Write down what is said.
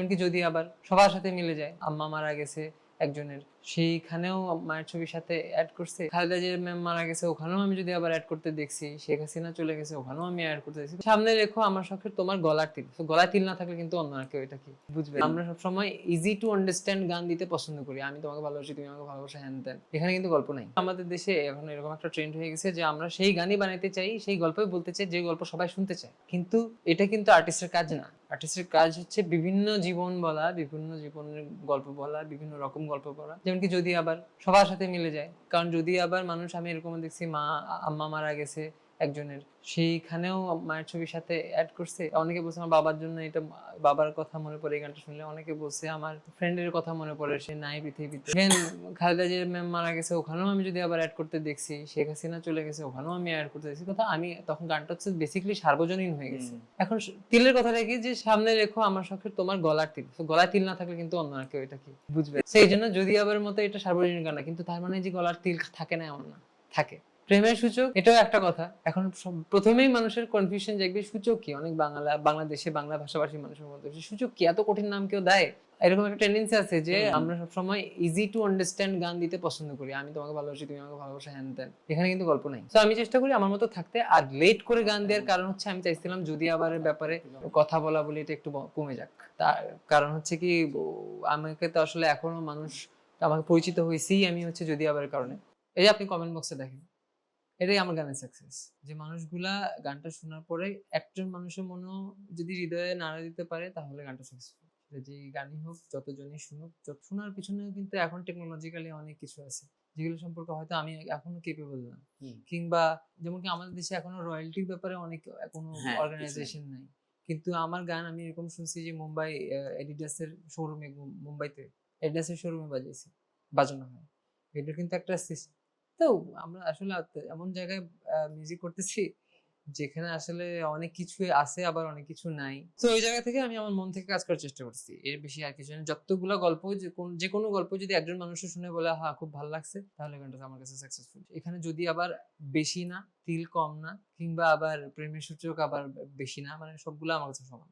যেমন কি যদি আবার সবার সাথে মিলে যায়, আম্মা মারা গেছে একজনের, সেইখানেও মায়ের ছবির সাথে অ্যাড করছে। খালেদা জিয়া ম্যাম মারা গেছে, ওখানেও আমি যদি আবার অ্যাড করতে দেখছি। শেখ হাসিনা চলে গেছে, ওখানেও আমি অ্যাড করতে দেখছি। সামনে রেখো আমার শখের তোমার গলার তিল। গলার তিল না থাকলে কিন্তু অন্য আর কেউ এটা কি বুঝবে। আমরা সবসময় ইজি টু আন্ডারস্ট্যান্ড গান দিতে পছন্দ করি। আমি তোমাকে ভালোবাসি, তুমি আমাকে ভালোবাসো, হ্যান ত্যান। এখানে কিন্তু গল্প নাই। আমাদের দেশে এখন এরকম একটা ট্রেন্ড হয়ে গেছে যে আমরা সেই গানই বানাইতে চাই, সেই গল্পই বলতে চাই যে গল্প সবাই শুনতে চায়। কিন্তু এটা কিন্তু আর্টিস্টের কাজ না। আর্টিস্টের কাজ হচ্ছে বিভিন্ন জীবন বলা, বিভিন্ন জীবনের গল্প বলা, বিভিন্ন রকম গল্প বলা। যেমন কি যদি আবার সবার সাথে মিলে যায়। কারণ যদি আবার মানুষ, আমি এরকম দেখছি আম্মা মারা গেছে একজনের, সেইখানেও মায়ের ছবির সাথে অ্যাড করছে। অনেকে বলছে আমার বাবার জন্য এটা, বাবার কথা মনে পড়ে এই গানটা শুনলে। অনেকে বলছে আমার ফ্রেন্ডের কথা মনে পড়ে, সে নাই পৃথিবীতে। খালেদা জিয়া ম্যাম মারা গেছে, ওখানেও আমি যদি আবার অ্যাড করতে দেখছি। শেখ হাসিনা চলে গেছে, ওখানেও আমি অ্যাড করতে দেখছি। কথা আমি তখন গানটা হচ্ছে বেসিক্যালি সার্বজনীন হয়ে গেছে। এখন তিলের কথাটা কি, যে সামনে রেখো আমার শখের তোমার গলার তিল। গলার তিল না থাকলে কিন্তু অন্য আর কেউ এটা কি বুঝবে। সেই জন্য যদি আবার মতো এটা সার্বজনীন গান না, কিন্তু তার মানে যে গলার তিল থাকে না এমন না, থাকে। প্রেমের সূচক, এটাও একটা কথা। এখন প্রথমেই মানুষের কনফিউশন জাগবে, সূচক কি? অনেক বাংলাদেশে বাংলা ভাষাভাষী মানুষের মধ্যে সূচক কি, এত কঠিন নাম কেউ দেয়? এরকম একটা টেন্ডেন্সি আছে যে আমরা সবসময় ইজি টু আন্ডারস্ট্যান্ড গান দিতে পছন্দ করি। আমি তোমাকে ভালোবাসি, তুমি আমাকে ভালোবাসো, হ্যান ত্যান। এখানে কিন্তু গল্প নাই। তো আমি চেষ্টা করি আমার মতো থাকতে। আর লেট করে গান দেওয়ার কারণ হচ্ছে আমি চাইছিলাম যদি আবার ব্যাপারে কথা বলা বলি এটা একটু কমে যাক। তার কারণ হচ্ছে কি, আমাকে তো আসলে এখনো মানুষ আমাকে পরিচিত হয়েছেই আমি হচ্ছে যদি আবার কারণে। এই যে আপনি কমেন্ট বক্সে দেখেন, এটাই আমার গানের সাকসেস। যে মানুষগুলা গানটা শোনার পরে একজন মানুষের মনেও যদি হৃদয়ে নাড়া দিতে পারে তাহলে গানটা সাকসেসফুল। যে গানই হোক, যতজনই শুনুক, শোনার পিছনেও কিন্তু এখন টেকনোলজিক্যালি অনেক কিছু আছে যেগুলো সম্পর্কে হয়তো আমি এখনো কেপেবল না। কিংবা যেমন কি আমাদের দেশে এখনো রয়্যালটির ব্যাপারে অনেক কোনো অর্গানাইজেশন নাই। কিন্তু আমার গান আমি এরকম শুনছি যে মুম্বাই এডিডাসের শোরুমে, মুম্বাইতে এডিডাসের শোরুমে বাজানো হয়। এটা কিন্তু একটা সিস্টেম। তো আমরা আসলে এমন জায়গায় মিউজিক করতেছি যেখানে আসলে অনেক কিছু আছে আবার অনেক কিছু নাই। তো ওই জায়গা থেকে আমি আমার মন থেকে কাজ করার চেষ্টা করছি। এর বেশি আর কিছু না। যতগুলো গল্প, যে কোনো গল্প যদি একজন মানুষের শুনে বলে হ্যাঁ খুব ভালো লাগছে, তাহলে গানটা আমার কাছে সাকসেসফুল। এখানে যদি আবার বেশি না, তিল কম না, কিংবা আবার প্রেমের সূচক আবার বেশি না, মানে সবগুলো আমার কাছে সমান।